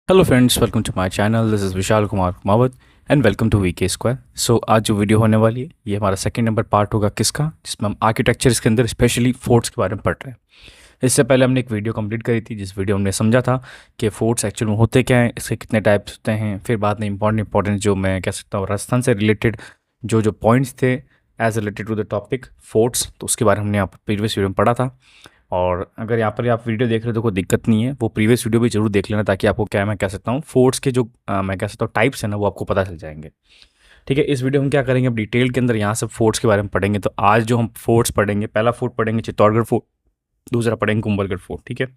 Hello friends, welcome to my channel. This is Vishal Kumar Kumawat and welcome to VK square. So आज जो video होने वाली है ये हमारा सेकंड नंबर पार्ट होगा किसका, जिसमें हम आर्किटेक्चर के अंदर स्पेशली फोर्ट्स के बारे में पढ़ रहे हैं। इससे पहले हमने एक वीडियो कंप्लीट करी थी जिस वीडियो में हमने समझा था कि फोर्ट्स एक्चुअल में होते क्या हैं, इसके कितने टाइप्स होते हैं। फिर बाद में इंपॉर्टेंट जो मैं कह सकता हूँ राजस्थान से रिलेटेड जो जो पॉइंट्स थे as related to the topic forts, तो उसके बारे में हमने यहाँ पर प्रीवियस वीडियो में पढ़ा था। और अगर यहाँ पर आप वीडियो देख रहे हो तो कोई दिक्कत नहीं है, वो प्रीवियस वीडियो भी जरूर देख लेना ताकि आपको क्या मैं कह सकता हूँ फोर्ट्स के जो मैं कह सकता हूँ टाइप्स हैं ना वो आपको पता चल जाएंगे। ठीक है, इस वीडियो में क्या करेंगे, अब डिटेल के अंदर यहाँ सब फोर्ट्स के बारे में पढ़ेंगे। तो आज जो हम फोर्ट्स पढ़ेंगे, पहला फोर्ट पढ़ेंगे चित्तौड़गढ़ फोर्ट, दूसरा पढ़ेंगे कुंभलगढ़ फोर्ट। ठीक है,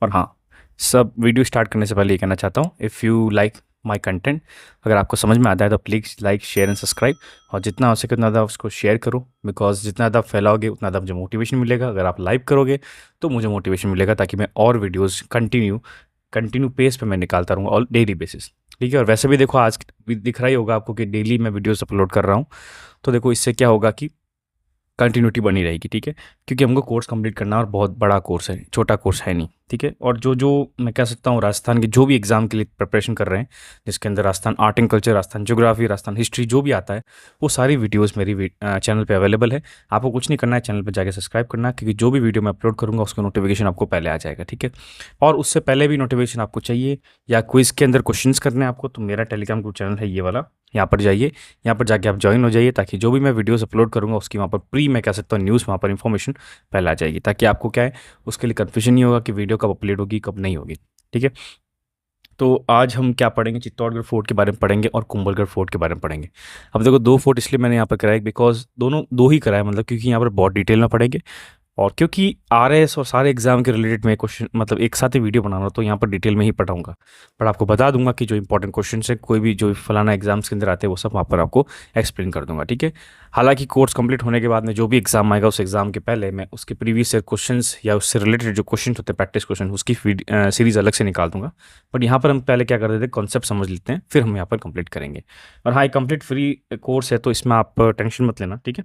और हाँ, सब वीडियो स्टार्ट करने से पहले ये कहना चाहता हूँ, if you like my content, अगर आपको समझ में आता है तो please like share and subscribe, और जितना हो सके उतना ज़्यादा उसको शेयर करो। बिकॉज जितना ज़्यादा फैलाओगे उतना ज़्यादा मुझे मोटिवेशन मिलेगा। अगर आप लाइक करोगे तो मुझे मोटिवेशन मिलेगा ताकि मैं और वीडियोज़ कंटिन्यू पेस पे मैं निकालता रहूँगा ऑल डेली बेसिस। ठीक है, और वैसे भी देखो आज भी दिख रहा ही होगा आपको कि डेली मैं वीडियोस अपलोड कर रहा हूँ। तो देखो इससे क्या होगा कि कंटिन्यूटी बनी रहेगी। ठीक है, क्योंकि हमको कोर्स कंप्लीट करना है और बहुत बड़ा कोर्स है, छोटा कोर्स है नहीं। ठीक है, और जो जो मैं कह सकता हूँ राजस्थान के जो भी एग्ज़ाम के लिए प्रिपरेशन कर रहे हैं, जिसके अंदर Rajasthan art and culture, Rajasthan geography, Rajasthan history जो भी आता है, वो सारी वीडियोस मेरी चैनल पे अवेलेबल है। आपको कुछ नहीं करना है, चैनल पे जाकर सब्सक्राइब करना है, क्योंकि जो भी वीडियो मैं अपलोड करूँगा उसका नोटिफिकेशन आपको पहले आ जाएगा। ठीक है, और उससे पहले भी नोटिफिकेशन आपको चाहिए या क्विज़ के अंदर क्वेश्चंस करने हैं आपको, तो मेरा टेलीग्राम ग्रुप चैनल है ये वाला, यहाँ पर जाइए, यहाँ पर जाके आप ज्वाइन हो जाइए, ताकि जो भी मैं वीडियोस अपलोड करूँगा उसकी वहाँ पर प्री मैं कह सकता हूँ न्यूज़, वहाँ पर इन्फॉर्मेशन पहले आ जाएगी, ताकि आपको क्या है उसके लिए कन्फ्यूजन नहीं होगा कि वीडियो कब अपलोड होगी कब नहीं होगी। ठीक है, तो आज हम क्या पढ़ेंगे, चित्तौड़गढ़ फोर्ट के बारे में पढ़ेंगे और कुंभलगढ़ फोर्ट के बारे में पढ़ेंगे। अब देखो दो फोर्ट इसलिए मैंने यहाँ पर कराया बिकॉज दोनों दो ही कराया, मतलब क्योंकि यहाँ पर बहुत डिटेल में पढ़ेंगे, और क्योंकि आरएस और सारे एग्जाम के रिलेटेड मैं क्वेश्चन मतलब एक साथ ही वीडियो बना रहा हूँ, तो यहाँ पर डिटेल में ही पढ़ाऊंगा। पर आपको बता दूंगा कि जो इंपॉर्टेंट क्वेश्चन है कोई भी जो फलाना एग्जाम्स के अंदर आते हैं वो सब वहाँ पर आपको एक्सप्लेन कर दूंगा। ठीक है, हालांकि कोर्स कंप्लीट होने के बाद में जो भी एग्जाम आएगा उस एग्जाम के पहले मैं उसके प्रीवियस क्वेश्चंस या उससे रिलेटेड जो क्वेश्चन होते हैं प्रैक्टिस क्वेश्चन, उसकी सीरीज अलग से निकाल दूंगा। बट यहाँ पर हम पहले क्या कर देते हैं, कॉन्सेप्ट समझ लेते हैं, फिर हम यहाँ पर कंप्लीट करेंगे। और हाँ, ये कंप्लीट फ्री कोर्स है तो इसमें आप टेंशन मत लेना। ठीक है,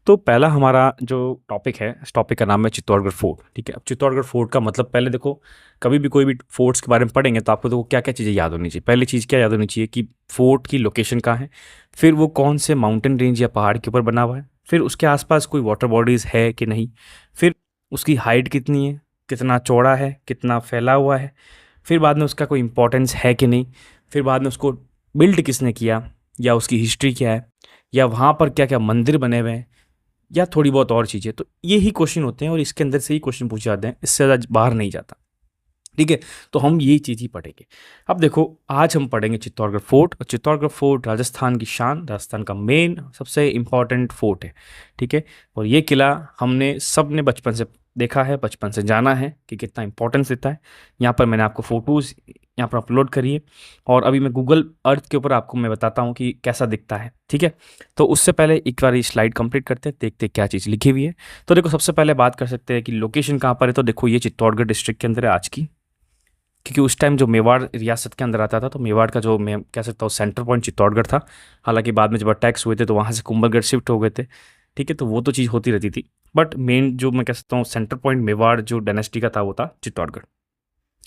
तो पहला हमारा जो टॉपिक है, इस टॉपिक का नाम है चित्तौड़गढ़ फोर्ट। ठीक है, अब चित्तौड़गढ़ फोर्ट का मतलब पहले देखो, कभी भी कोई भी फोर्ट्स के बारे में पढ़ेंगे तो आपको देखो क्या क्या चीज़ें याद होनी चाहिए। पहली चीज़ क्या याद होनी चाहिए कि फोर्ट की लोकेशन कहाँ है, फिर वो कौन से माउंटेन रेंज या पहाड़ के ऊपर बना हुआ है, फिर उसके आसपास कोई वाटर बॉडीज़ है कि नहीं, फिर उसकी हाइट कितनी है, कितना चौड़ा है, कितना फैला हुआ है, फिर बाद में उसका कोई इंपॉर्टेंस है कि नहीं, फिर बाद में उसको बिल्ड किसने किया या उसकी हिस्ट्री क्या है, या वहाँ पर क्या क्या मंदिर बने हुए हैं, या थोड़ी बहुत और चीज़ें। तो ये ही क्वेश्चन होते हैं और इसके अंदर से ही क्वेश्चन पूछे जाते हैं, इससे ज़्यादा बाहर नहीं जाता। ठीक है, तो हम ये चीज़ ही पढ़ेंगे। अब देखो आज हम पढ़ेंगे चित्तौड़गढ़ फोर्ट, और चित्तौड़गढ़ फोर्ट राजस्थान की शान, राजस्थान का मेन सबसे इम्पॉर्टेंट फोर्ट है। ठीक है, और ये किला हमने सब ने बचपन से देखा है, बचपन से जाना है कि कितना इंपॉर्टेंस देता है। यहाँ पर मैंने आपको फ़ोटोज़ यहाँ पर अपलोड करिए, और अभी मैं गूगल अर्थ के ऊपर आपको मैं बताता हूँ कि कैसा दिखता है। ठीक है, तो उससे पहले एक बार ये स्लाइड कंप्लीट करते हैं, देखते हैं क्या चीज़ लिखी हुई है। तो देखो सबसे पहले बात कर सकते हैं कि लोकेशन कहाँ पर है। तो देखो ये चित्तौड़गढ़ डिस्ट्रिक्ट के अंदर है आज की, क्योंकि उस टाइम जो मेवाड़ रियासत के अंदर आता था, तो मेवाड़ का जो मैं कह सकता हूँ सेंटर पॉइंट चित्तौड़गढ़ था। हालांकि बाद में जब अटैक्स हुए थे तो वहाँ से कुंभलगढ़ शिफ्ट हो गए थे। ठीक है, तो वो तो चीज़ होती रहती थी, बट मेन जो मैं कह सकता हूँ सेंटर पॉइंट मेवाड़ जो डायनेस्टी का था वो था चित्तौड़गढ़।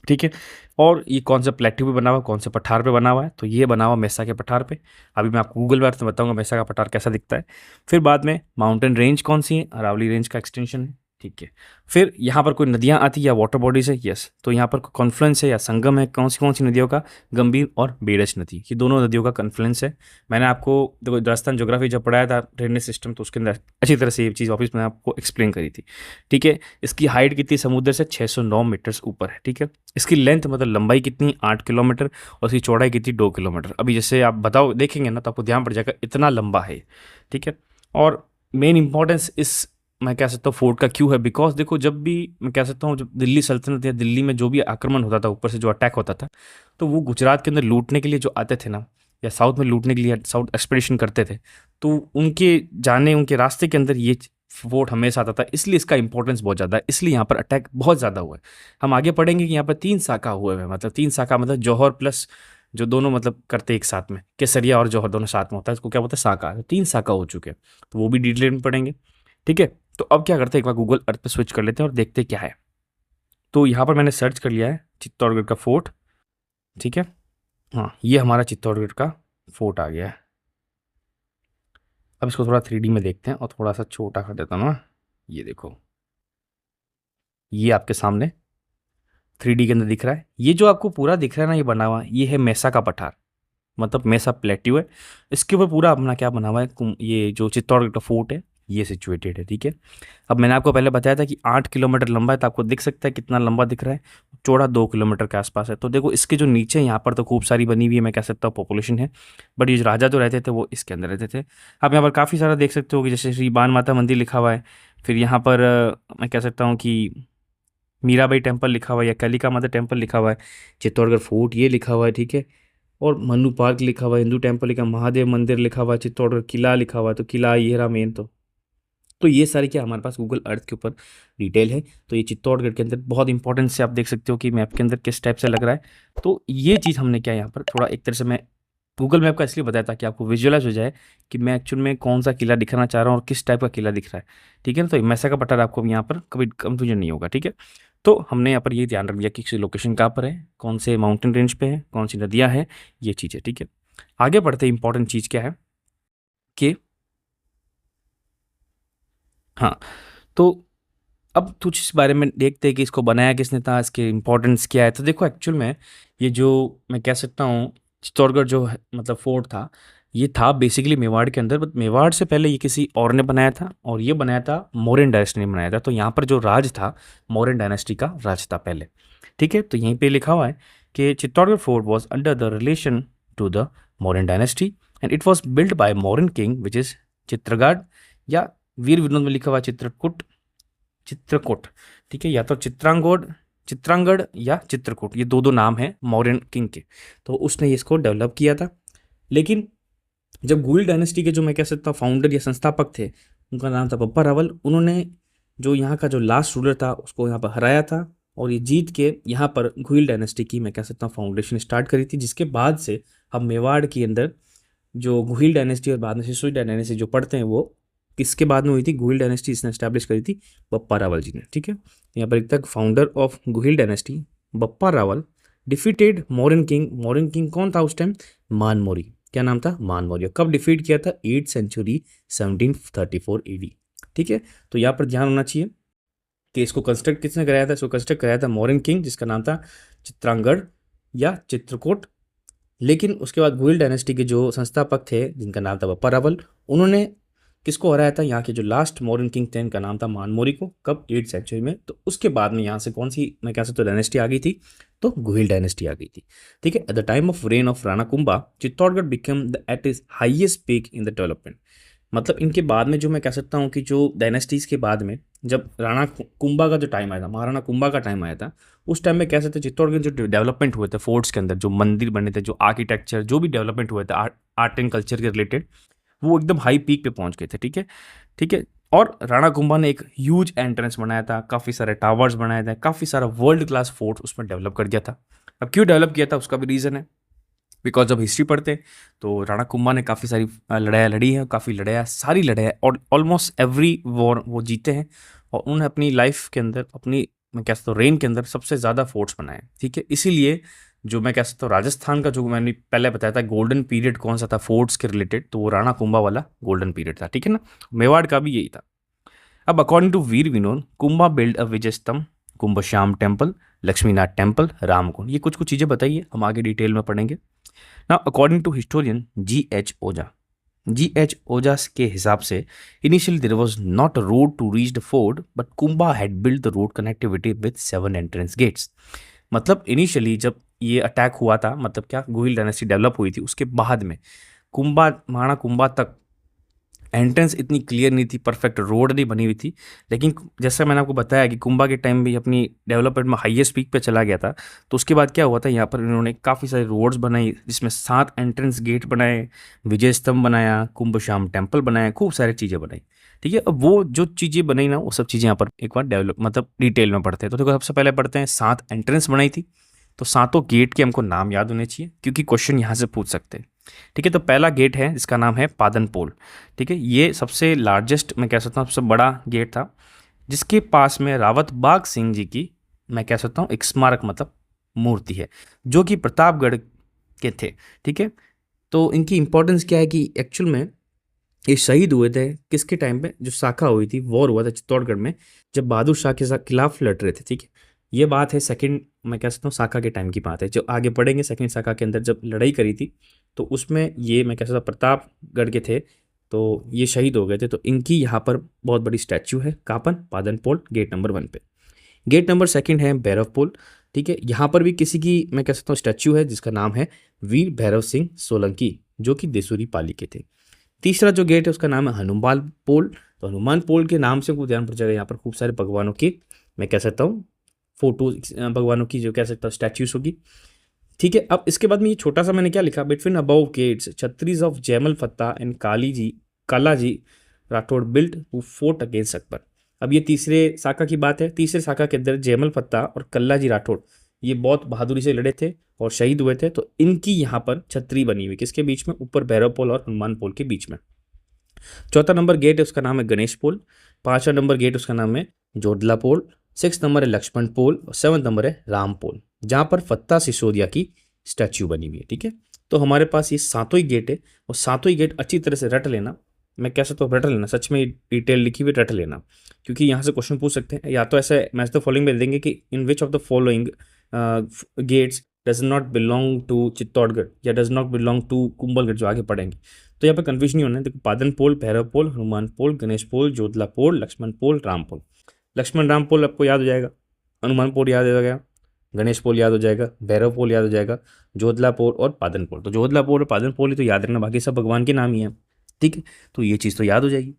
ठीक है, और ये कौन सा प्लेट्यू पे बना हुआ, कौन से पठार पे बना हुआ है, तो ये बना हुआ मेसा के पठार पे। अभी मैं आपको गूगल मैप में बताऊंगा मेसा का पठार कैसा दिखता है। फिर बाद में माउंटेन रेंज कौन सी है, अरावली रेंज का एक्सटेंशन है। ठीक है, फिर यहाँ पर कोई नदियाँ आती या वाटर बॉडीज है, यस, तो यहाँ पर कॉन्फ्लुएंस है या संगम है कौन सी नदियों का, गंभीर और बेड़च नदी, ये दोनों नदियों का कॉन्फ्लुएंस है। मैंने आपको देखो राजस्थान ज्योग्राफी जब पढ़ाया था ड्रेनेज सिस्टम, तो उसके अंदर अच्छी तरह से ये चीज़ वापस मैंने आपको एक्सप्लेन करी थी। ठीक है, इसकी हाइट कितनी समुद्र से 609 मीटर्स ऊपर है। ठीक है, इसकी लेंथ मतलब लंबाई कितनी 8 किलोमीटर, और इसकी चौड़ाई कितनी 2 किलोमीटर। अभी जैसे आप बताओ देखेंगे ना तो आपको ध्यान पड़ जाएगा इतना लंबा है। ठीक है, और मेन इंपॉर्टेंस इस मैं कह सकता हूँ फोर्ट का क्यों है, बिकॉज देखो जब भी मैं कह सकता हूँ जब दिल्ली सल्तनत या दिल्ली में जो भी आक्रमण होता था, ऊपर से जो अटैक होता था, तो वो गुजरात के अंदर लूटने के लिए जो आते थे ना, या साउथ में लूटने के लिए साउथ एक्सपेडिशन करते थे, तो उनके जाने उनके रास्ते के अंदर ये फोर्ट हमेशा आता था। इसलिए इसका इंपॉर्टेंस बहुत ज़्यादा है, इसलिए यहाँ पर अटैक बहुत ज़्यादा हुआ है। हम आगे पढ़ेंगे कि यहाँ पर 3 शाखा हुए हैं, मतलब 3 शाखा मतलब जौहर प्लस जो दोनों मतलब करते एक साथ में, केसरिया और जौहर दोनों साथ में होता है, इसको क्या बोलते हैं शाखा, तो 3 शाखा हो चुके हैं, तो वो भी डिटेल में पढ़ेंगे। ठीक है, तो अब क्या करते हैं, एक बार गूगल अर्थ पे स्विच कर लेते हैं और देखते हैं क्या है। तो यहाँ पर मैंने सर्च कर लिया है चित्तौड़गढ़ का फोर्ट, ठीक है। हाँ, ये हमारा चित्तौड़गढ़ का फोर्ट आ गया है। अब इसको थोड़ा 3D में देखते हैं और थोड़ा सा छोटा कर देता हूँ ना। ये देखो, ये आपके सामने 3D के अंदर दिख रहा है। ये जो आपको पूरा दिख रहा है ना, ये बना हुआ, ये है मेसा का पठार, मतलब मेसा प्लेट्यू है। इसके ऊपर पूरा अपना क्या बना हुआ है, ये जो चित्तौड़गढ़ का फोर्ट है ये सिचुएटेड है। ठीक है। अब मैंने आपको पहले बताया था कि 8 किलोमीटर लंबा है, तो आपको दिख सकता है कितना लंबा दिख रहा है, चौड़ा 2 किलोमीटर के आसपास है। तो देखो इसके जो नीचे यहाँ पर तो खूब सारी बनी हुई है, मैं कह सकता हूँ पॉपुलेशन है, बट ये जो राजा जो रहते थे वो इसके अंदर रहते थे। आप यहाँ पर काफ़ी सारा देख सकते हो कि जैसे श्री बान माता मंदिर लिखा हुआ है, फिर यहाँ पर मैं कह सकता हूँ कि मीराबाई टेम्पल लिखा हुआ है या कालिका माता टेम्पल लिखा हुआ है, चित्तौड़गढ़ फोर्ट ये लिखा हुआ है। ठीक है। और मन्नू पार्क लिखा हुआ है, हिंदू टेम्पल लिखा, महादेव मंदिर लिखा हुआ है, चित्तौड़गढ़ किला लिखा हुआ है, तो किला ये रहा मेन। तो ये सारी क्या हमारे पास गूगल अर्थ के ऊपर डिटेल है। तो ये चित्तौड़गढ़ के अंदर बहुत इंपॉर्टेंट से आप देख सकते हो कि मैप के अंदर किस टाइप से लग रहा है। तो ये चीज़ हमने क्या यहाँ पर थोड़ा एक तरह से मैं गूगल मैप का इसलिए बताया ताकि आपको विजुअलाइज हो जाए कि मैं एक्चुअल में कौन सा किला दिखाना चाह रहा हूँ और किस टाइप का किला दिख रहा है। ठीक है ना। तो मैसा का पठार आपको यहाँ पर कभी कंफ्यूजन नहीं होगा। ठीक है। तो हमने यहाँ पर ये ध्यान रख दिया कि लोकेशन कहाँ पर है, कौन से माउंटेन रेंज पे है, कौन सी नदियाँ हैं, ये चीज़ें। ठीक है। आगे बढ़ते इंपॉर्टेंट चीज़ क्या है कि हाँ, तो अब कुछ इस बारे में देखते हैं कि इसको बनाया किसने था, इसके इम्पोर्टेंस क्या है। तो देखो एक्चुअल में ये जो मैं कह सकता हूँ चित्तौड़गढ़ जो है मतलब फोर्ट था, ये था बेसिकली मेवाड़ के अंदर, बट मेवाड़ से पहले ये किसी और ने बनाया था और ये बनाया था मौर्यन डायनेस्टी ने बनाया था। तो यहाँ पर जो राज था मौर्यन डायनेस्टी का राज था पहले। ठीक है। तो यहीं पे लिखा हुआ है कि Chittorgarh fort was under the relation to the Mauryan dynasty and it was build by Mauryan king which is Chitragarh, या वीर विनोद में लिखा हुआ चित्रकूट, चित्रकूट। ठीक है। या तो चित्रांगढ़ या चित्रकूट, ये दो दो नाम हैं मौर्यन किंग के। तो उसने इसको डेवलप किया था। लेकिन जब गुइल डायनेस्टी के जो मैं कह सकता हूँ फाउंडर या संस्थापक थे, उनका नाम था बप्पा रावल, उन्होंने जो यहाँ का जो लास्ट रूलर था उसको यहाँ पर हराया था और ये जीत के यहाँ पर गुइल डायनेस्टी की मैं कह सकता हूँ फाउंडेशन स्टार्ट करी थी, जिसके बाद से हम मेवाड़ के अंदर जो गुहिल डायनेस्टी और बाद में सिसोई डायनेस्टी जो पढ़ते हैं वो किसके बाद में हुई थी, गुहिल डायनेस्टी इसने स्टैब्लिश करी थी बप्पा रावल जी ने। ठीक है। यहाँ पर एक तक founder of Guhil dynasty Bappa Rawal defeated Mauryan king. Mauryan king कौन था उस टाइम, मानमौरी। क्या नाम था, मानमौर्य। कब डिफीट किया था, 8th सेंचुरी 1734 AD। ठीक है। तो यहाँ पर ध्यान होना चाहिए कि इसको कंस्ट्रक्ट किसने कराया था, इसको कंस्ट्रक्ट कराया था मौर्यन किंग जिसका नाम था चित्रांगढ़ या चित्रकूट। लेकिन उसके बाद गुइल डायनेस्टी के जो संस्थापक थे जिनका नाम था बप्पा रावल, उन्होंने किसको हराया था, यहाँ के जो लास्ट मॉडर्न किंग थे इनका नाम था मानमोरी को। कब, 8th सेंचुरी में। तो उसके बाद में यहाँ से कौन सी मैं कह सकता हूँ डायनेस्टी आ गई थी, तो गुहिल डायनेस्टी आ गई थी। ठीक है। At the time of reign of Rana Kumbha Chittorgarh became the at its highest peak in the development. मतलब इनके बाद में जो मैं कह सकता हूँ कि जो डायनेस्टीज के बाद में जब राणा कुंभा का जो टाइम आया था, महाराणा कुंभा का टाइम आया था, उस टाइम में कह सकते चित्तौड़गढ़ जो डेवलपमेंट हुए थे फोर्ट्स के अंदर, जो मंदिर बने थे, जो आर्किटेक्चर, जो भी डेवलपमेंट हुए थे आर्ट एंड कल्चर के रिलेटेड, वो एकदम हाई पीक पे पहुंच गए थे। ठीक है। ठीक है। और राणा कुंभा ने एक ह्यूज एंट्रेंस बनाया था, काफ़ी सारे टावर्स बनाए थे, काफ़ी सारा वर्ल्ड क्लास फोर्ट उसमें डेवलप कर दिया था। अब क्यों डेवलप किया था उसका भी रीज़न है, बिकॉज जब हिस्ट्री पढ़ते हैं तो राणा कुंभा ने काफ़ी सारी लड़ाइयाँ लड़ी हैं, काफ़ी लड़ाइयाँ, सारी लड़ाइयाँ और ऑलमोस्ट एवरी वॉर वो जीते हैं। और उन्होंने अपनी लाइफ के अंदर, अपनी मैं कह सकता हूँ रेन के अंदर सबसे ज़्यादा फोर्ट्स बनाए। ठीक है। इसीलिए जो मैं कह सकता हूँ राजस्थान का जो मैंने पहले बताया था गोल्डन पीरियड कौन सा था फोर्ट्स के रिलेटेड, तो वो राणा कुंभा वाला गोल्डन पीरियड था। ठीक है ना। मेवाड़ का भी यही था। अब according to Veer Vinod, Kumbha build a Vijay Stambh, Kumbhshyam temple, Lakshminath temple, Ramkund. ये कुछ कुछ चीज़ें बताइए, हम आगे डिटेल में पढ़ेंगे। ना according to historian G.H. Ojha, G.H. Ojha के हिसाब से initially there was not a road to reach the fort but Kumbha had build the road connectivity with 7 entrance gates. मतलब इनिशियली जब ये अटैक हुआ था, मतलब क्या गुहिल डायनेस्टी डेवलप हुई थी, उसके बाद में कुंभा, महाराणा कुंभा तक एंट्रेंस इतनी क्लियर नहीं थी, परफेक्ट रोड नहीं बनी हुई थी। लेकिन जैसे मैंने आपको बताया कि कुंभा के टाइम भी अपनी डेवलपमेंट में हाईएस्ट पीक पे चला गया था, तो उसके बाद क्या हुआ था, यहाँ पर इन्होंने काफ़ी सारे रोड्स बनाई जिसमें 7 एंट्रेंस गेट बनाए, विजय स्तंभ बनाया, कुंभश्याम टेम्पल बनाया, खूब सारी चीज़ें बनाई। ठीक है। अब वो जो चीज़ें बनाई ना, वो सब चीज़ें यहाँ पर एक बार डेवलप मतलब डिटेल में पढ़ते हैं। तो देखो सबसे पहले पढ़ते हैं 7 एंट्रेंस बनाई थी, तो सातों गेट के हमको नाम याद होने चाहिए क्योंकि क्वेश्चन यहाँ से पूछ सकते हैं। ठीक है। तो पहला गेट है जिसका नाम है पादनपोल। ठीक है। ये सबसे लार्जेस्ट मैं कह सकता हूँ सबसे बड़ा गेट था, जिसके पास में रावत बाग सिंह जी की मैं कह सकता हूँ एक स्मारक मतलब मूर्ति है, जो कि प्रतापगढ़ के थे। ठीक है, तो इनकी इंपॉर्टेंस क्या है कि एक्चुअल में ये शहीद हुए थे किसके टाइम पे, जो साका हुई थी, वॉर हुआ था चित्तौड़गढ़ में, जब बहादुर शाह के साथ खिलाफ लड़ रहे थे। ठीक है, ये बात है सेकंड, मैं कह सकता हूँ साका के टाइम की बात है, जो आगे पढ़ेंगे सेकंड साका के अंदर जब लड़ाई करी थी, तो उसमें ये मैं कह सकता हूँ प्रतापगढ़ के थे, तो ये शहीद हो गए थे। तो इनकी यहाँ पर बहुत बड़ी स्टैच्यू है, कापन पादनपोल गेट नंबर 1 पे। गेट नंबर 2 है भैरव पोल। ठीक है, यहाँ पर भी किसी की मैं कह सकता हूँ स्टैच्यू है, जिसका नाम है वीर भैरव सिंह सोलंकी, जो कि देसूरी पाली के थे। तीसरा जो गेट है उसका नाम है हनुमान पोल। तो हनुमान पोल के नाम से आपको ध्यान पड़ जाएगा, यहाँ पर खूब सारे भगवानों की मैं कह सकता हूँ फोटो, भगवानों की जो कह सकता हूँ स्टैच्यूज होगी। ठीक है, अब इसके बाद में ये छोटा सा मैंने क्या लिखा, between above gates chhatris of Jaimal Fatta and Kalaji Rathore built who fort against Akbar. अब ये तीसरे साका की बात है। तीसरे साका के अंदर जैमल फत्ता और कल्लाजी राठौड़ ये बहुत बहादुरी से लड़े थे और शहीद हुए थे। तो इनकी यहाँ पर छतरी बनी हुई किसके बीच में, ऊपर भैरव पोल और हनुमान पोल के बीच में। चौथा नंबर गेट है उसका नाम है गणेश पोल। पांचवा नंबर गेट उसका नाम है जोधला पोल। 6 नंबर है लक्ष्मण पोल और 7 नंबर है राम पोल, जहां पर फत्ता सिसोदिया की स्टैच्यू बनी हुई है। ठीक है, तो हमारे पास ये सातों ही गेट है, और सातों ही गेट अच्छी तरह से रट लेना। मैं कह सकता हूँ रट लेना, सच में डिटेल लिखी हुई रट लेना, क्योंकि यहाँ से क्वेश्चन पूछ सकते हैं। या तो ऐसे मैच द फॉलोइंग में देंगे कि in which of the following gates does not belong to Chittorgarh या does not belong to Kumbhalgarh, जो आगे पढ़ेंगे। तो यहाँ पर कंफ्यूजन नहीं होना है। देखो, पादन पोल, भैरव पोल, हनुमान पोल, गणेश पोल, जोधला पोल, लक्ष्मण पोल, राम पोल। लक्ष्मण राम पोल आपको याद हो जाएगा, हनुमान पोल याद हो जाएगा, गणेश पोल याद हो जाएगा, भैरव पोल याद हो जाएगा, जोधला पोल और पादन पोल। तो जोधला पोल और पादन पोल ही तो याद रखना, बाकी सब भगवान के नाम ही है। ठीक है, तो ये चीज़ तो याद हो जाएगी।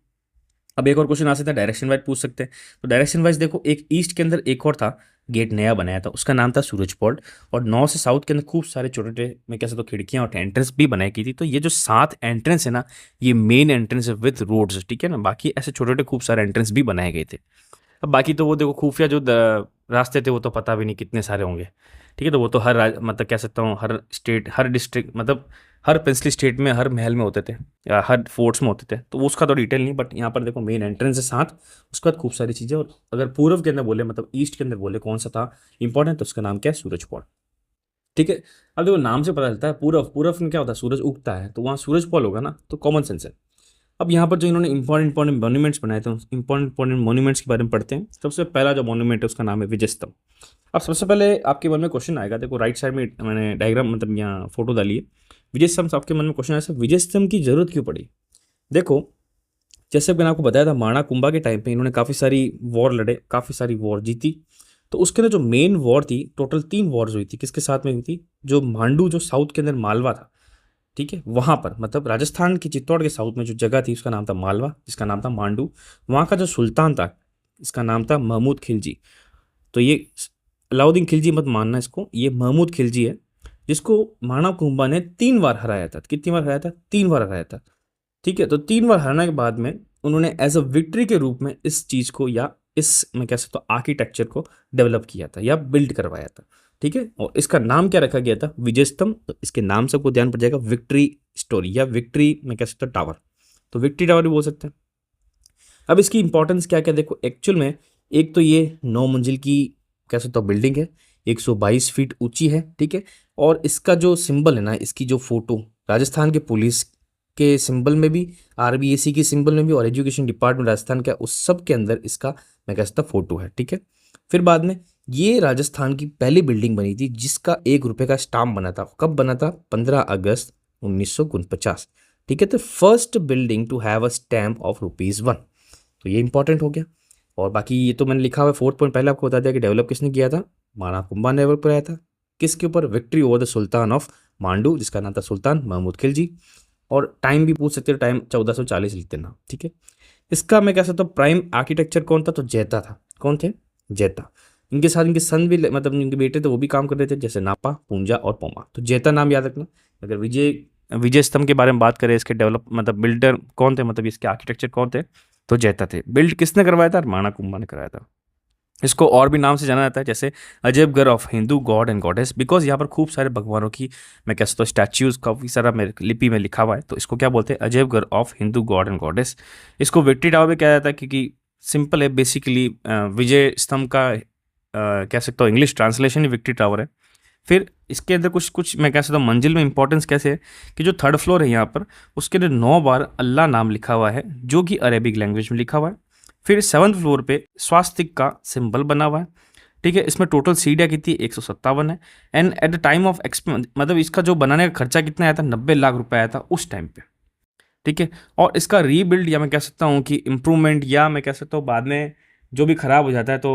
अब एक और क्वेश्चन आ सकता है, डायरेक्शन वाइज पूछ सकते हैं। तो डायरेक्शन वाइज देखो, एक ईस्ट के अंदर एक और था गेट नया बनाया था, उसका नाम था सूरज पोर्ट। और नॉर्थ से साउथ के अंदर खूब सारे छोटे छोटे मैं कह सकता हूँ खिड़कियाँ और एंट्रेंस भी बनाई की थी। तो ये जो 7 एंट्रेंस है ना, ये मेन एंट्रेंस है विद रोड्स। ठीक है ना, बाकी ऐसे छोटे छोटे खूब सारे एंट्रेंस भी बनाए गए थे। अब बाकी तो वो देखो खुफिया जो रास्ते थे वो तो पता भी नहीं कितने सारे होंगे। ठीक है, तो वो तो मतलब कह सकता हूँ हर स्टेट, हर डिस्ट्रिक्ट, मतलब हर प्रिंसली स्टेट में हर महल में होते थे या हर फोर्ट्स में होते थे, तो उसका तो डिटेल नहीं। बट यहाँ पर देखो मेन एंट्रेंस है 7, उसके बाद खूब सारी चीज़ें। और अगर पूर्व के अंदर बोले, मतलब ईस्ट के अंदर बोले कौन सा था इंपॉर्टेंट, तो उसका नाम क्या है, सूरज पॉल। ठीक है, अब देखो नाम से पता चलता है पूर्व, पूर्व में क्या होता है, सूरज उगता है, तो वहाँ सूरज पॉल होगा ना, तो कॉमन सेंस है। अब यहाँ पर जो इन्होंने इंपॉर्टेंट मॉन्यूमेंट्स बनाए थे, इंपॉर्टेंट मॉन्यूमेंट्स के बारे में पढ़ते हैं। सबसे पहला जो मॉन्यूमेंट है उसका नाम है विजय स्तंभ। अब सबसे पहले आपके मन में क्वेश्चन आएगा, देखो राइट साइड में मैंने डायग्राम मतलब यहाँ फोटो डाली है विजय स्तंभ से। आपके मन में क्वेश्चन आया, विजय स्तंभ की जरूरत क्यों पड़ी। देखो, जैसे मैंने आपको बताया था, माणा कुंभा के टाइम पे इन्होंने काफ़ी सारी वॉर लड़े, काफ़ी सारी वॉर जीती। तो उसके अंदर जो मेन वॉर थी, टोटल 3 वॉर्स हुई थी, किसके साथ में हुई थी, जो मांडू जो साउथ के अंदर मालवा था, ठीक है, वहाँ पर मतलब राजस्थान के चित्तौड़ के साउथ में जो जगह थी उसका नाम था मालवा, जिसका नाम था मांडू। वहाँ का जो सुल्तान था इसका नाम था महमूद खिलजी। तो ये अलाउद्दीन खिलजी मत मानना इसको, ये महमूद खिलजी है, जिसको माणा कुंभा ने 3 बार हराया था। कितनी बार हराया था, 3 बार हराया था। ठीक है, तो 3 बार हराने के बाद में उन्होंने एज अ विक्ट्री के रूप में इस चीज़ को, या इस मैं कह सकता हूँ आर्किटेक्चर को डेवलप किया था या बिल्ड करवाया था। ठीक है, और इसका नाम क्या रखा गया था, विजय स्तंभ। तो इसके नाम से आपको ध्यान पड़ जाएगा विक्ट्री स्टोरी या विक्ट्री मैं कह सकता हूँ टावर, तो विक्ट्री टावर भी बोल सकते हैं। अब इसकी इंपॉर्टेंस क्या क्या देखो, एक्चुअल में एक तो ये 9 मंजिल की कह सकता हूँ बिल्डिंग है, 122 फीट ऊंची है। ठीक है, और इसका जो सिंबल है ना, इसकी जो फोटो राजस्थान के पुलिस के सिंबल में भी, आरबीएससी की सिंबल में भी, और एजुकेशन डिपार्टमेंट राजस्थान का, उस सब के अंदर इसका मैं कह सकता फोटो है। ठीक है, फिर बाद में ये राजस्थान की पहली बिल्डिंग बनी थी जिसका 1 रुपये का स्टाम्प बना था। कब बना था, 15 अगस्त 1949। ठीक है, तो first building to have a stamp of ₹1। तो ये इंपॉर्टेंट हो गया। और बाकी ये तो मैंने लिखा हुआ 4th पॉइंट पहले आपको बता दिया कि डेवलप किसने किया था, माणा कुंभा ने डेवलप कराया था। किसके ऊपर, victory over the sultan of Mandu, जिसका नाम था सुल्तान महमूद खिलजी। और टाइम भी पूछ सकते हो, टाइम 1440 लिख देना। ठीक है, इसका मैं कह सकता हूँ प्राइम आर्किटेक्चर कौन था, तो जैता था। कौन थे, जैता। इनके साथ इनके सन भी, मतलब इनके बेटे थे वो भी काम कर रहे थे, जैसे नापा, पूंजा और पोमा। तो जैता नाम याद रखना। अगर विजय स्तंभ के बारे में बात करें, इसके डेवलप मतलब बिल्डर कौन थे, मतलब इसके आर्किटेक्चर कौन थे, तो जैता थे। बिल्ड किसने करवाया था, माणा कुंभा ने कराया था। इसको और भी नाम से जाना जाता है, जैसे अजयबघर of Hindu god and goddess, because यहाँ पर खूब सारे भगवानों की मैं कह सकता हूँ स्टैच्यूज काफ़ी सारा मेरे लिपि में लिखा हुआ है। तो इसको क्या बोलते हैं, अजयबघर of Hindu god and goddess. इसको विक्ट्री टावर भी कहा जाता है, क्योंकि सिंपल है बेसिकली, विजय स्तंभ का कह सकता हूँ इंग्लिश ट्रांसलेशन ही विक्ट्री टावर है। फिर इसके अंदर कुछ कुछ मैं कह सकता हूँ मंजिल में इंपॉर्टेंस कैसे है कि जो थर्ड फ्लोर है यहाँ पर उसके अंदर 9 बार अल्लाह नाम लिखा हुआ है जो कि अरेबिक लैंग्वेज में लिखा हुआ है। फिर 7th फ्लोर पे स्वास्तिक का सिंबल बना हुआ है। ठीक है, इसमें टोटल सीढ़ियाँ कितनी 157 है। And eight the time of मतलब इसका जो बनाने का खर्चा कितना आया था, 90 लाख रुपए आया था उस टाइम पे। ठीक है, और इसका रीबिल्ड या मैं कह सकता हूँ कि इम्प्रूवमेंट या मैं कह सकता हूँ बाद में जो भी खराब हो जाता है तो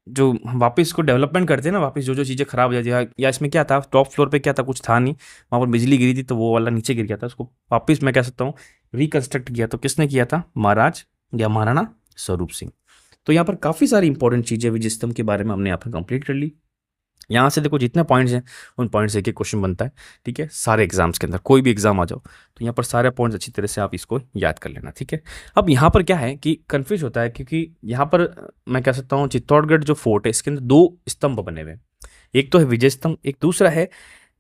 जो हम वापस इसको डेवलपमेंट करते हैं ना, वापस जो जो चीज़ें खराब हो जाती है, या इसमें क्या था टॉप फ्लोर पे क्या था, कुछ था नहीं, वहाँ पर बिजली गिरी थी तो वो वाला नीचे गिर गया था, उसको वापस मैं कह सकता हूँ रिकंस्ट्रक्ट किया। तो किसने किया था? महाराज या महाराणा स्वरूप सिंह। तो यहाँ पर काफ़ी सारी इंपॉर्टेंट चीज़ें विजय स्तंभ के बारे में हमने यहाँ पर कंप्लीट कर ली। यहाँ से देखो जितने पॉइंट्स हैं उन पॉइंट्स से एक क्वेश्चन बनता है। ठीक है, सारे एग्जाम्स के अंदर कोई भी एग्जाम आ जाओ तो यहाँ पर सारे पॉइंट्स अच्छी तरह से आप इसको याद कर लेना। ठीक है, अब यहाँ पर क्या है कि कन्फ्यूज होता है क्योंकि यहाँ पर मैं कह सकता हूँ चित्तौड़गढ़ जो फोर्ट है इसके अंदर 2 स्तंभ बने हुए हैं। एक तो है विजय स्तंभ, एक दूसरा है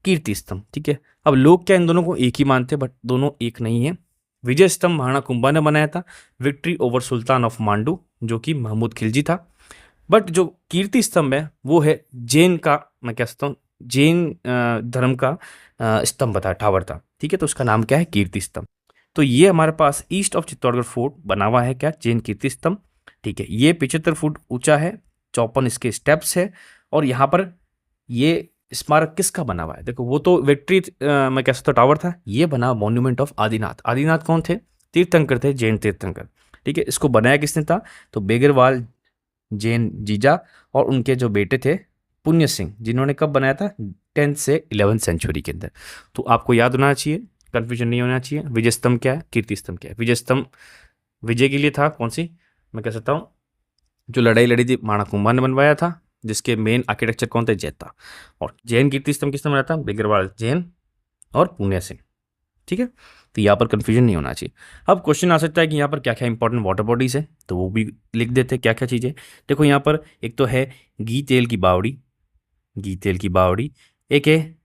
कीर्ति स्तंभ। ठीक है, अब लोग क्या इन दोनों को एक ही मानते हैं, बट दोनों एक नहीं है। विजय स्तंभ महाराणा कुंभा ने बनाया था, victory over Sultan of Mandu जो कि महमूद खिलजी था। बट जो कीर्ति स्तंभ है वो है जैन का, मैं कह सकता हूँ जैन धर्म का स्तंभ था, टावर था। ठीक है, तो उसका नाम क्या है? कीर्ति स्तंभ। तो ये हमारे पास ईस्ट ऑफ चित्तौड़गढ़ फोर्ट बना हुआ है क्या? जैन कीर्ति स्तंभ। ठीक है, ये 75 फुट ऊंचा है, 54 इसके स्टेप्स है। और यहाँ पर ये स्मारक किसका बना हुआ है? देखो वो तो विक्ट्री मैं कह सकता हूँ टावर था, ये बना मॉन्यूमेंट ऑफ आदिनाथ। आदिनाथ कौन थे? तीर्थंकर थे, जैन तीर्थंकर। ठीक है, इसको बनाया किसने था? तो बेगरवाल जैन जीजा और उनके जो बेटे थे पुण्य सिंह, जिन्होंने कब बनाया था? 10th से 11th सेंचुरी के अंदर। तो आपको याद होना चाहिए, कंफ्यूजन नहीं होना चाहिए। विजय स्तंभ क्या है, कीर्ति स्तंभ क्या है? विजय स्तंभ विजय के लिए था, कौन सी मैं कह सकता हूँ जो लड़ाई लड़ी थी महाराणा कुंभा ने बनवाया था, जिसके मेन आर्किटेक्चर कौन थे? जैता। और जैन कीर्ति स्तंभ किसने बनाया था? बेगरवाल जैन और पुण्य सिंह। ठीक है, तो यहाँ पर कंफ्यूजन नहीं होना चाहिए। अब क्वेश्चन आ सकता है कि यहाँ पर क्या क्या इंपॉर्टेंट वाटर बॉडीज है, तो वो भी लिख देते हैं क्या क्या चीज़ें। देखो यहाँ पर एक तो है घी तेल की बावड़ी, घी तेल की बावड़ी, एक है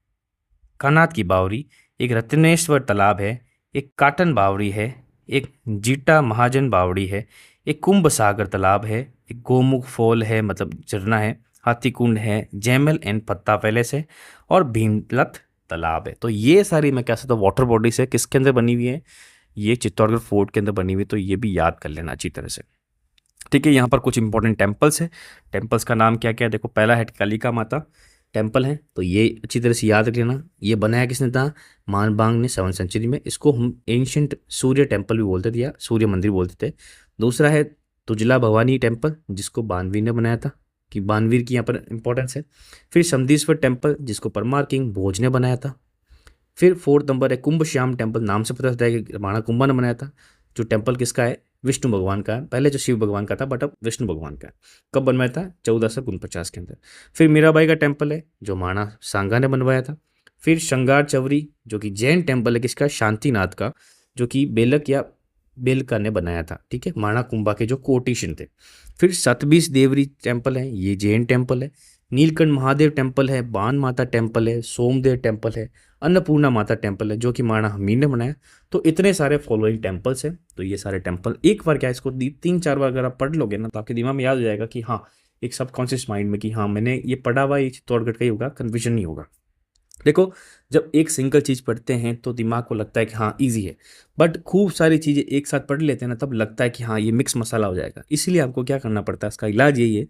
कानात की बावड़ी, एक रत्नेश्वर तालाब है, एक काटन बावड़ी है, एक जीटा महाजन बावड़ी है, एक कुंभ सागर तालाब है, एक गोमुख फॉल है मतलब झरना है, हाथी कुंड है, जैमल एंड पत्ता पैलेस है, और भीमलत तालाब है। तो ये सारी मैं कह सकता हूँ वाटर बॉडीज है, किसके अंदर बनी हुई है? ये चित्तौड़गढ़ फोर्ट के अंदर बनी हुई है। तो ये भी याद कर लेना अच्छी तरह से। ठीक है, यहाँ पर कुछ इंपॉर्टेंट टेम्पल्स है। टेम्पल्स का नाम क्या क्या है? देखो पहला है कालिका माता टेम्पल है, तो ये अच्छी तरह से याद रख लेना। ये बनाया किसने था? मानबांग ने 7th सेंचुरी में। इसको हम एंशियंट सूर्य टेम्पल भी बोलते थे या सूर्य मंदिर बोलते थे। दूसरा है तुजला भवानी टेम्पल, जिसको बानवीर ने बनाया था, कि बानवीर की यहाँ पर इंपॉर्टेंस है। फिर समदीश्वर टेम्पल, जिसको परमार किंग भोज ने बनाया था। फिर 4th नंबर है कुंभ श्याम टेम्पल, नाम से पता चलता है कि महाराणा कुंभा ने बनाया था। जो टेम्पल किसका है? विष्णु भगवान का है। पहले जो शिव भगवान का था, बट अब विष्णु भगवान का है। कब बनवाया था? 1449 के अंदर। फिर मीराबाई का टेम्पल है जो महाराणा सांगा ने बनवाया था। फिर श्रृंगार चवरी जो कि जैन टेम्पल है, किसका? शांतिनाथ का, जो कि बेलक या बेलका ने बनाया था। ठीक है, महाराणा कुंभा के जो कोटिशन थे। फिर सतबीस देवरी टेम्पल है, ये जैन टेम्पल है। नीलकंठ महादेव टेम्पल है, बाण माता टेम्पल है, सोमदेव टेम्पल है, अन्नपूर्णा माता टेम्पल है जो कि महाराणा हमीर ने बनाया। तो इतने सारे फॉलोइंग टेम्पल्स हैं। तो ये सारे टेम्पल एक बार क्या इसको 3-4 बार अगर आप पढ़ लोगे ना, तो आपके दिमाग में याद हो जाएगा कि हाँ, एक सबकॉन्शियस माइंड में कि हाँ मैंने ये पढ़ा हुआ, ये चित्तौड़गढ़ का ही होगा, कन्फ्यूजन नहीं होगा। देखो जब एक सिंगल चीज़ पढ़ते हैं तो दिमाग को लगता है कि हाँ ईजी है, बट खूब सारी चीज़ें एक साथ पढ़ लेते हैं ना, तब लगता है कि हाँ ये मिक्स मसाला हो जाएगा। इसीलिए आपको क्या करना पड़ता है, इसका इलाज यही है,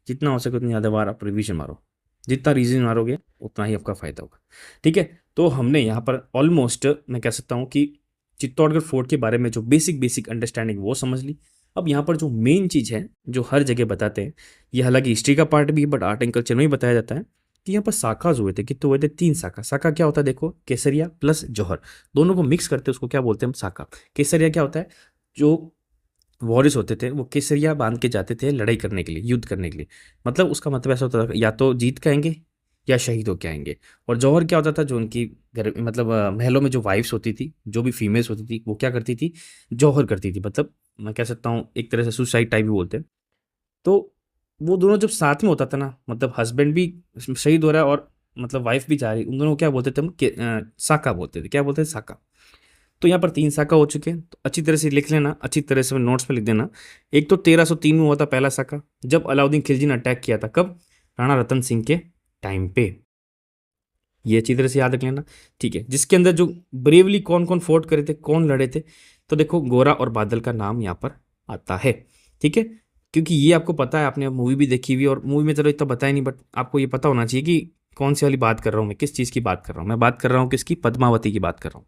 जितना हो सके उतनी ज़्यादा बार आप रिवीजन मारो। जितना रिवीजन मारोगे उतना ही आपका फ़ायदा होगा। ठीक है, तो हमने यहाँ पर ऑलमोस्ट मैं कह सकता हूँ कि चित्तौड़गढ़ फोर्ट के बारे में जो बेसिक अंडरस्टैंडिंग वो समझ ली। अब यहाँ पर जो मेन चीज़ है जो हर जगह बताते हैं, ये हालांकि हिस्ट्री का पार्ट भी है बट आर्ट एंड कल्चर में ही बताया जाता है कि यहाँ पर शाखाज हुए थे। कितने हुए थे? 3 शाखा। शाखा क्या होता है? देखो केसरिया प्लस जौहर, दोनों को मिक्स करते हैं, उसको क्या बोलते हैं हम? शाखा। केसरिया क्या होता है? जो वॉरिस होते थे वो केसरिया बांध के जाते थे लड़ाई करने के लिए, युद्ध करने के लिए। मतलब उसका मतलब ऐसा होता था या तो जीत के आएंगे या शहीद होके आएंगे। और जौहर क्या होता था? जो उनकी घर मतलब महलों में जो वाइफ्स होती थी, जो भी फीमेल्स होती थी, वो क्या करती थी? जौहर करती थी। मतलब मैं कह सकता हूँ एक तरह से सुसाइड टाइप भी बोलते हैं। तो वो दोनों जब साथ में होता था ना, मतलब हस्बैंड भी शहीद हो रहा है और मतलब वाइफ भी जा रही, उन दोनों को क्या बोलते थे हम? साका बोलते थे। क्या बोलते थे? साका। तो यहाँ पर 3 साका हो चुके हैं, तो अच्छी तरह से लिख लेना, अच्छी तरह से नोट्स में लिख देना। एक तो 1303 में हुआ था पहला साका, जब अलाउद्दीन खिलजी ने अटैक किया था। कब? राणा रतन सिंह के टाइम पे। ये अच्छी तरह से याद रख लेना, ठीक है। जिसके अंदर जो ब्रेवली कौन कौन फोर्ट करे थे, कौन लड़े थे, तो देखो गोरा और बादल का नाम यहाँ पर आता है, ठीक है। क्योंकि ये आपको पता है, आपने मूवी भी देखी हुई, और मूवी में चलो इतना बताया नहीं, बट आपको ये पता होना चाहिए कि कौन सी वाली बात कर रहा हूँ मैं, किस चीज़ की बात कर रहा हूँ मैं। बात कर रहा हूँ किसकी, पद्मावती की बात कर रहा हूँ।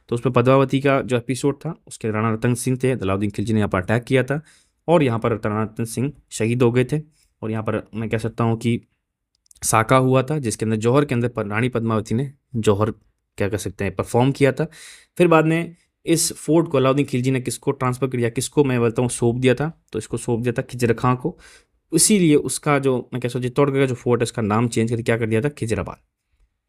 तो उस पर पद्मावती का जो एपिसोड था, उसके राणा रतन सिंह थे, अलाउद्दीन खिलजी ने यहाँ पर अटैक किया था, और यहाँ पर राणा रतन सिंह शहीद हो गए थे। और यहाँ पर मैं कह सकता हूँ कि साका हुआ था, जिसके अंदर जौहर के अंदर रानी पद्मावती ने जौहर क्या कह सकते हैं परफॉर्म किया था। फिर बाद में इस फोर्ट को अलाउद्दीन खिलजी ने किसको ट्रांसफर किया, किसको मैं बोलता हूँ सौंप दिया था, तो इसको सौंप दिया था खिजर खां को। इसीलिए उसका जो मैं कह सकता हूँ चित्तौड़गढ़ का जो फोर्ट है, उसका नाम चेंज करके क्या कर दिया था, खिजराबाद।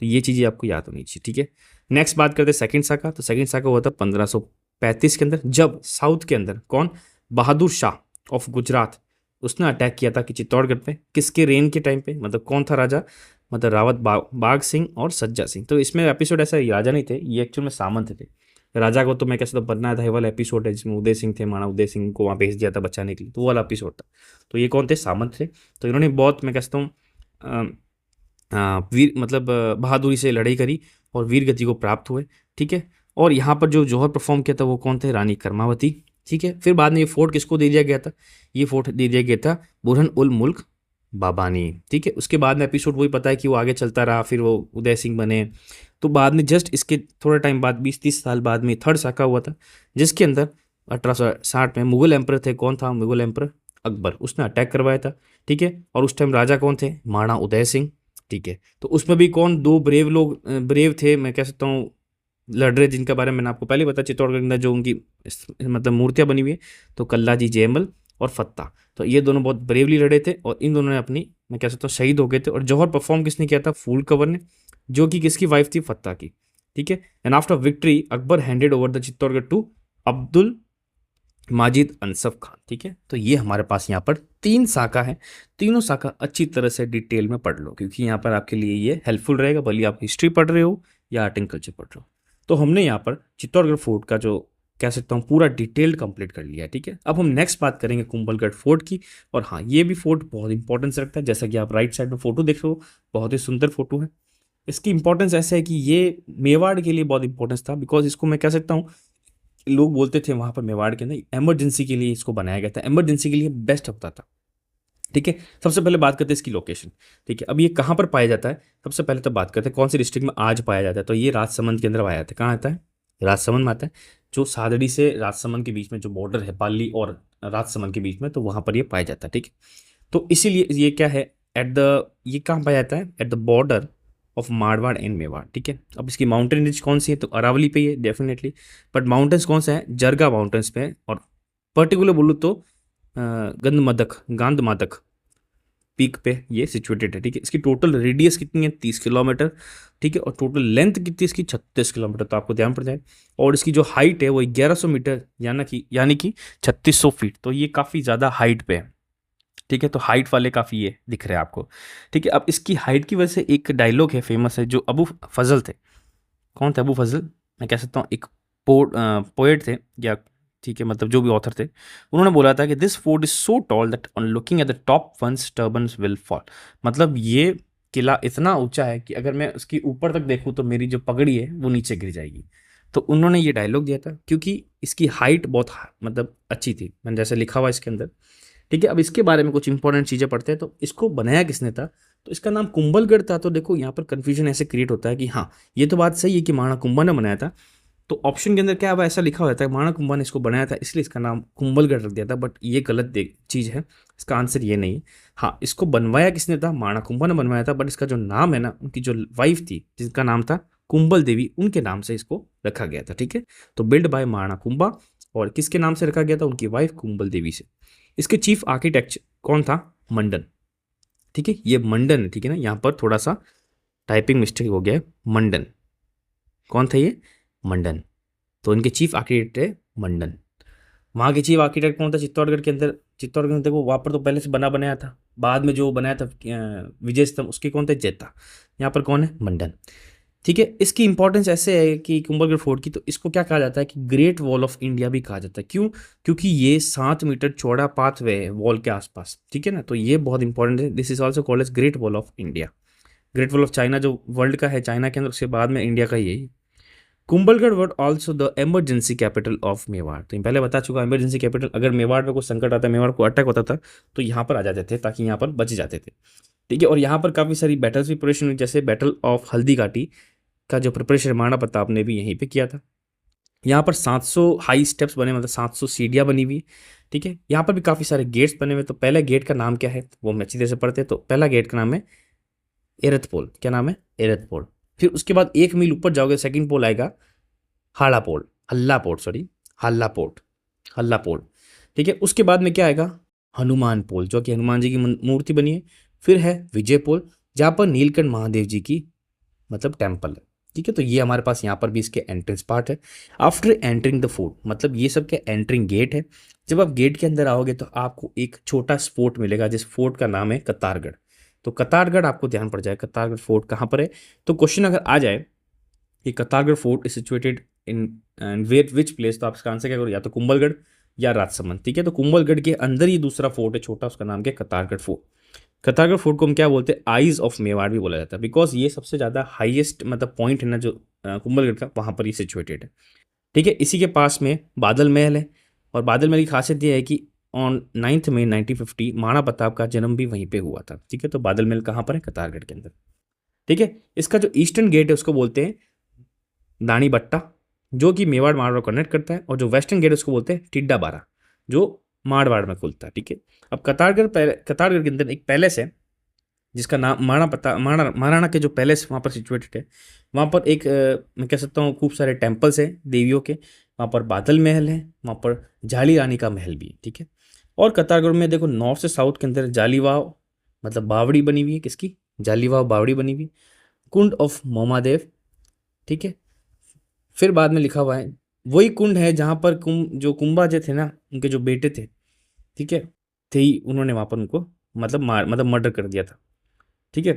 तो ये चीज़ें आपको याद होनी चाहिए, ठीक है। नेक्स्ट बात करते हैं सेकंड साका। तो सेकंड साका हुआ था 1535 के अंदर, जब साउथ के अंदर कौन, बहादुर शाह ऑफ गुजरात, उसने अटैक किया था कि चित्तौड़गढ़ पे, किसके रेन के टाइम पे, मतलब कौन था राजा, मतलब रावत बाघ सिंह और सज्जा सिंह। तो इसमें एपिसोड ऐसा राजा नहीं थे, ये एक्चुअल में सामंत थे। राजा को तो मैं कैसे तो बनना था, ये वाला एपिसोड है जिसमें उदय सिंह थे, माना उदय सिंह को वहाँ भेज दिया था बचाने के लिए, तो वो वाला एपिसोड था। तो ये कौन थे, सामंत थे। तो इन्होंने बहुत मैं कहता हूँ वीर मतलब बहादुरी से लड़ाई करी और वीर गति को प्राप्त हुए, ठीक है। और यहाँ पर जो जौहर परफॉर्म किया था वो कौन थे, रानी कर्मावती, ठीक है। फिर बाद में ये फोर्ट किसको दे दिया गया था, ये फोर्ट दे दिया गया था बुरहन उल मुल्क बाबानी, ठीक है। उसके बाद में एपिसोड वही पता है कि वो आगे चलता रहा, फिर वो उदय सिंह बने। तो बाद में जस्ट इसके थोड़ा टाइम बाद 20-30 साल बाद में थर्ड साका हुआ था, जिसके अंदर 1860 में मुगल एम्पर थे, कौन था, मुगल एम्पर अकबर, उसने अटैक करवाया था, ठीक है। और उस टाइम राजा कौन थे, महाराणा उदय सिंह, ठीक है। तो उसमें भी कौन, दो ब्रेव थे मैं कह सकता हूँ लड़ रहे, जिनके बारे में मैंने आपको पहले बता, चित्तौड़गढ़ के अंदर जो उनकी मतलब मूर्तियां बनी हुई है, तो कल्लाजी जयमल और फत्ता, तो ये दोनों बहुत ब्रेवली लड़े थे, और इन दोनों ने अपनी मैं कह सकता हूँ शहीद हो गए थे। और जौहर परफॉर्म किसने किया था, फूल कंवर ने, जो कि किसकी वाइफ थी, फत्ता की, ठीक है। And after victory Akbar handed over the Chittorgarh to Abdul Majid Asaf Khan, ठीक है। तो ये हमारे पास यहाँ पर 3 साका है। तीनों साका अच्छी तरह से डिटेल में पढ़ लो, क्योंकि यहाँ पर आपके लिए ये हेल्पफुल रहेगा, भले आप हिस्ट्री पढ़ रहे हो या आर्ट एंड कल्चर पढ़ रहे हो। तो हमने यहाँ पर चित्तौड़गढ़ फोर्ट का जो कह सकता हूँ पूरा डिटेल्ड कंप्लीट कर लिया है, ठीक है। अब हम नेक्स्ट बात करेंगे कुंभलगढ़ फोर्ट की। और हाँ, ये भी फोर्ट बहुत इंपॉर्टेंस रखता है, जैसा कि आप राइट साइड में फोटो देख रहे हो, बहुत ही सुंदर फोटो है। इसकी इंपॉर्टेंस ऐसा है कि ये मेवाड़ के लिए बहुत इंपॉर्टेंस था, बिकॉज इसको मैं कह सकता हूँ, लोग बोलते थे वहाँ पर मेवाड़ के अंदर इमरजेंसी के लिए इसको बनाया गया था, इमरजेंसी के लिए बेस्ट होता था, ठीक है। सबसे पहले बात करते हैं इसकी लोकेशन, ठीक है। अब ये कहाँ पर पाया जाता है, सबसे पहले तो बात करते हैं कौन सी डिस्ट्रिक्ट में आज पाया जाता है। तो ये राजसमंद के अंदर पाया जाता है। कहाँ आता है, राजसमंद में आता है, जो सादड़ी से राजसमंद के बीच में जो बॉर्डर है, पाली और राजसमंद के बीच में, तो वहाँ पर ये पाया जाता है, ठीक है। तो इसीलिए ये क्या है, ये कहाँ पाया जाता है, at the border of Marwar and Mewar, ठीक है। अब इसकी माउंटेन रेंज कौन सी है, तो अरावली पे ही है डेफिनेटली, बट माउंटेन्स कौन सा है, जरगा माउंटेन्स पे है। और पर्टिकुलर बोलूँ तो गांधमादक पीक पे ये सिचुएटेड है, ठीक है। इसकी टोटल रेडियस कितनी है, 30 किलोमीटर, ठीक है। और टोटल लेंथ कितनी है इसकी, 36 किलोमीटर, तो आपको ध्यान पड़ जाए। और इसकी जो हाइट है वो 1100 मीटर, यानी कि 3600 फीट, तो ये काफ़ी ज़्यादा हाइट पे है, ठीक है। तो हाइट वाले काफ़ी ये दिख रहे हैं आपको, ठीक है। अब इसकी हाइट की वजह से एक डायलॉग है फेमस है, जो अबू फजल थे, कौन थे अबू फजल, मैं कह सकता हूँ एक पोएट थे, या ठीक है मतलब जो भी ऑथर थे, उन्होंने बोला था कि this fort is so tall that on looking at the top once turbans will fall. मतलब ये किला इतना ऊंचा है कि अगर मैं उसके ऊपर तक देखूँ तो मेरी जो पगड़ी है वो नीचे गिर जाएगी। तो उन्होंने ये डायलॉग दिया था, क्योंकि इसकी हाइट बहुत मतलब अच्छी थी, मैंने जैसे लिखा हुआ इसके अंदर, ठीक है। अब इसके बारे में कुछ इंपॉर्टेंट चीज़ें पढ़ते हैं। तो इसको बनाया किसने था, तो इसका नाम कुंभलगढ़ था। तो देखो यहाँ पर कंफ्यूजन ऐसे क्रिएट होता है कि हाँ, ये तो बात सही है कि महाराणा कुंभा ने बनाया था, तो ऑप्शन के अंदर क्या है, ऐसा लिखा होता है महाराणा कुंभा ने इसको बनाया था, इसलिए इसका नाम कुंभलगढ़ रख दिया था, बट ये गलत चीज़ है, इसका आंसर ये नहीं है। हाँ, इसको बनवाया किसने था, महाराणा कुंभा ने बनवाया था, बट इसका जो नाम है ना, उनकी जो वाइफ थी जिसका नाम था कुंभल देवी, उनके नाम से इसको रखा गया था, ठीक है। तो बिल्ड बाय महाराणा कुंभा, और किसके नाम से रखा गया था, उनकी वाइफ कुंभल देवी से। इसके चीफ आर्किटेक्ट कौन था, मंडन, ठीक है। ये मंडन है, ठीक है ना, यहाँ पर थोड़ा सा टाइपिंग मिस्टेक हो गया है, मंडन कौन था, ये मंडन। तो इनके चीफ आर्किटेक्ट है मंडन। वहाँ के चीफ आर्किटेक्ट कौन था, चित्तौड़गढ़ के अंदर, चित्तौड़गढ़ में देखो वहाँ पर तो पहले से बना बनाया था, बाद में जो बनाया था विजय स्तंभ, उसके कौन थे, जेता। यहाँ पर कौन है, मंडन, ठीक है। इसकी इंपॉर्टेंस ऐसे है कि कुंभलगढ़ फोर्ट की, तो इसको क्या कहा जाता है कि ग्रेट वॉल ऑफ इंडिया भी कहा जाता है। क्यों, क्योंकि ये 7 मीटर चौड़ा पाथवे है वॉल के आसपास, ठीक है ना। तो ये बहुत इंपॉर्टेंट है, this is also called as great wall of India, great wall of China जो वर्ल्ड का है चाइना के अंदर, उसके बाद में इंडिया का ही है। Kumbhalgarh was also the emergency capital of Mewar. तो पहले बता चुका, इमरजेंसी कैपिटल, अगर मेवाड़ में कोई संकट आता है, मेवाड़ को अटैक होता था, तो यहाँ पर आ जाते थे ताकि यहाँ पर बच जाते थे। ठीक है, और यहाँ पर काफ़ी सारी बैटल्स भी प्रिपरेशन हुई, जैसे बैटल ऑफ हल्दी घाटी का जो प्रिपरेशन महाराणा प्रताप ने भी यहीं पे किया था। यहाँ पर 700 हाई स्टेप्स बने, मतलब 700 सीढ़ियाँ बनी हुई। ठीक है, यहाँ पर भी काफ़ी सारे गेट्स बने हुए। तो पहले गेट का नाम क्या है वो हम अच्छी तरह से पढ़ते हैं। तो पहला गेट का नाम है एरथ पोल। क्या नाम है? एरथ पोल। फिर उसके बाद 1 मील ऊपर जाओगे, सेकंड पोल आएगा हाड़ा पोल, हल्ला पोर्ट, सॉरी हल्ला पोर्ट, हल्ला पोल। ठीक है, उसके बाद में क्या आएगा? हनुमान पोल, जो कि हनुमान जी की मूर्ति बनी है। फिर है विजय पोल, जहाँ पर नीलकंठ महादेव जी की मतलब टेम्पल है। ठीक है, तो ये हमारे पास यहाँ पर भी इसके एंट्रेंस पार्ट है। आफ्टर एंटरिंग द फोर्ट, मतलब ये सब के एंट्रिंग गेट है। जब आप गेट के अंदर आओगे तो आपको एक छोटा फोर्ट मिलेगा, जिस फोर्ट का नाम है कतारगढ़। तो कतारगढ़ आपको ध्यान पड़ जाए, कतारगढ़ फोर्ट कहाँ पर है। तो क्वेश्चन अगर आ जाए कि Katargarh fort is situated in what which place, तो आप इसका आंसर क्या करो, या तो कुंभलगढ़ या राजसमंद। ठीक है, तो कुंभलगढ़ के अंदर ही दूसरा फोर्ट है छोटा, उसका नाम क्या है? कतारगढ़ फोर्ट। कतारगढ़ फोर्ट को हम क्या बोलते हैं? आइज ऑफ मेवाड़ भी बोला जाता है, बिकॉज ये सबसे ज़्यादा हाईएस्ट मतलब पॉइंट है ना जो कुंभलगढ़ का, वहाँ पर ये सिचुएटेड है। ठीक है, इसी के पास में बादल महल है, और बादल महल की खासियत ये है कि ऑन 9 मई 1950 महाराणा प्रताप का जन्म भी वहीं पे हुआ था। ठीक है, तो बादल महल कहाँ पर है? कतारगढ़ के अंदर। ठीक है, इसका जो ईस्टर्न गेट है उसको बोलते हैं दानी बट्टा, जो कि मेवाड़ मारवाड़ को कनेक्ट करता है, और जो वेस्टर्न गेट है उसको बोलते हैं टिड्डा बारा, जो मारवाड़ में खुलता है। ठीक है, अब कतारगढ़ के अंदर एक पैलेस है जिसका नाम महाराणा के जो पैलेस वहाँ पर सिचुएटेड है। वहाँ पर एक मैं कह सकता हूँ खूब सारे टेम्पल्स हैं देवियों के। वहाँ पर बादल महल है, वहाँ पर जाली रानी का महल भी है। ठीक है, और कतारगढ़ में देखो नॉर्थ से साउथ के अंदर जालीवाव मतलब बावड़ी बनी हुई है। किसकी? जालीवाव बावड़ी बनी हुई। कुंड ऑफ मोमादेव। ठीक है, फिर बाद में लिखा हुआ है वही कुंड है जहाँ पर जो कुंभाजे थे ना, उनके जो बेटे थे, ठीक है, थे ही, उन्होंने वहाँ पर उनको मतलब मर्डर कर दिया था। ठीक है,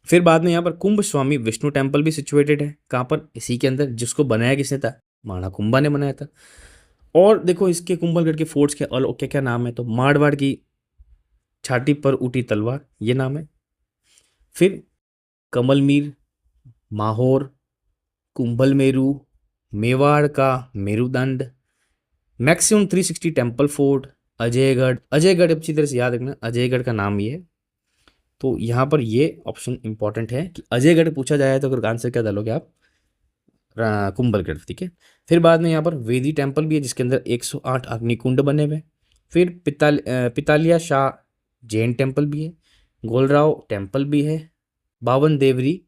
फिर बाद में यहाँ पर कुंभ स्वामी विष्णु टेम्पल भी सिचुएटेड है। कहाँ पर? इसी के अंदर, जिसको बनाया किसने था? महाराणा कुंभा ने बनाया था। और देखो इसके कुंभलगढ़ के फोर्ट्स के और क्या क्या नाम है, तो मारवाड़ की छाती पर उठी तलवार, ये नाम है। फिर कमलमीर, माहौर, कुंभल मेरू, मेवाड़ का मेरुदंड, maximum 360 temple fort, Ajaygarh. Ajaygarh अच्छी तरह से याद रखना, अजयगढ़ का नाम ये है। तो यहाँ पर ये ऑप्शन इंपॉर्टेंट है कि अजयगढ़ पूछा जाए तो अगर आंसर क्या डालोगे आप? कुंभलगढ़। ठीक है, फिर बाद में यहाँ पर वेदी टेम्पल भी है जिसके अंदर 108 अग्निकुंड बने हुए हैं। फिर पितालिया शाह जैन टेम्पल भी है, गोलराव टेम्पल भी है, बावन देवरी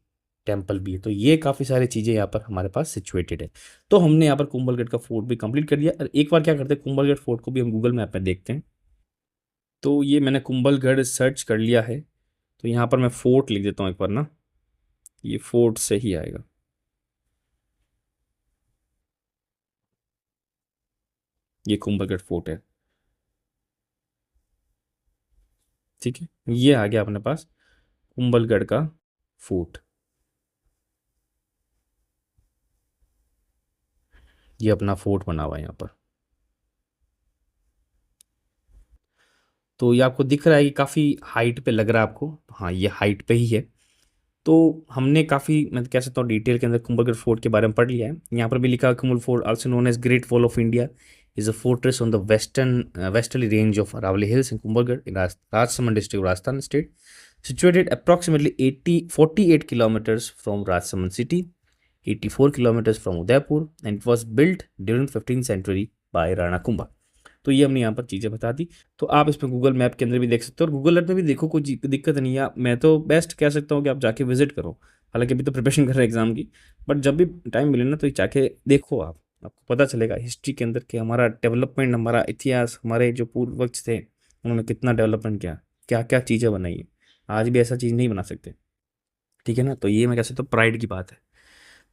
टेम्पल भी है। तो ये काफ़ी सारी चीज़ें यहाँ पर हमारे पास सिचुएटेड है। तो हमने यहाँ पर कुंभलगढ़ का फोर्ट भी कंप्लीट कर दिया। और एक बार क्या करते हैं, कुंभलगढ़ फोर्ट को भी हम गूगल मैप में देखते हैं। तो ये मैंने कुंभलगढ़ सर्च कर लिया है, तो यहाँ पर मैं फोर्ट लिख देता हूँ एक बार ना, ये फोर्ट से ही आएगा। ये कुंभलगढ़ फोर्ट है। ठीक है, ये आ गया अपने पास कुंभलगढ़ का फोर्ट। ये अपना फोर्ट बना हुआ है यहाँ पर। तो ये आपको दिख रहा है कि काफ़ी हाइट पे लग रहा है आपको। हाँ, ये हाइट पे ही है। तो हमने काफ़ी मैं कह सकता हूँ डिटेल के अंदर कुंभलगढ़ फोर्ट के बारे में पढ़ लिया है। यहाँ पर भी लिखा है Kumbhal fort also known as great wall of India is a fortress on the westerly range of Aravalli hills in Kumbhalgarh in Rajsamand district Rajasthan state, situated approximately 48 kilometers from Rajsamand city, 84 kilometers from Udaipur, and it was built during 15th century by Rana Kumbha। तो ये हमने यहाँ पर चीज़ें बता दी। तो आप इसमें गूगल मैप के अंदर भी देख सकते हो, और गूगल अर्थ में भी देखो, कोई दिक्कत नहीं है। मैं तो बेस्ट कह सकता हूँ कि आप जाके विजिट करो। हालांकि अभी तो प्रिपरेशन कर रहे हैं एग्जाम की, बट जब भी टाइम मिले ना तो जाके देखो आप, आपको पता चलेगा हिस्ट्री के अंदर कि हमारा डेवलपमेंट, हमारा इतिहास, हमारे जो पूर्वज थे उन्होंने कितना डेवलपमेंट किया, क्या क्या चीज़ें बनाई है। आज भी ऐसा चीज़ नहीं बना सकते। ठीक है ना, तो ये मैं कह सकता हूँ प्राइड की बात है।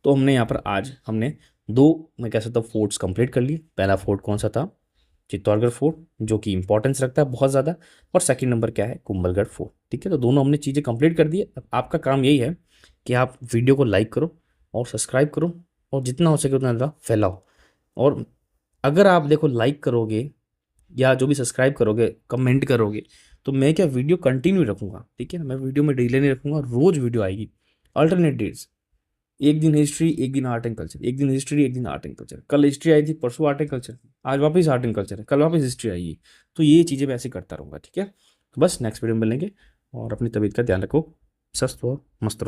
तो हमने यहाँ पर आज हमने दो मैं कह सकता हूँ फोर्ट्स कंप्लीट कर लिए। पहला फोर्ट कौन सा था? चित्तौड़गढ़ फोर्ट, जो कि इंपॉर्टेंस रखता है बहुत ज़्यादा। और सेकंड नंबर क्या है? कुंभलगढ़ फोर्ट। ठीक है, तो दोनों हमने चीज़ें कंप्लीट कर दी। अब आपका काम यही है कि आप वीडियो को लाइक करो और सब्सक्राइब करो, और जितना हो सके उतना ज़्यादा फैलाओ। और अगर आप देखो लाइक करोगे या जो भी सब्सक्राइब करोगे, कमेंट करोगे, तो मैं क्या वीडियो कंटिन्यू रखूँगा, ठीक है ना, मैं वीडियो में डिले नहीं रखूँगा, रोज़ वीडियो आएगी, अल्टरनेट डेज, एक दिन हिस्ट्री, एक दिन आर्ट एंड कल्चर, एक दिन हिस्ट्री, एक दिन आर्ट एंड कल्चर। कल हिस्ट्री आई थी, परसों आर्ट एंड कल्चर, आज वापस आर्ट एंड कल्चर है, कल वापस हिस्ट्री आएगी। तो ये चीज़ें मैं ऐसे करता रहूँगा, ठीक है। तो बस नेक्स्ट वीडियो में मिलेंगे, और अपनी तबीयत का ध्यान रखो, स्वस्थ हो, मस्त रहो।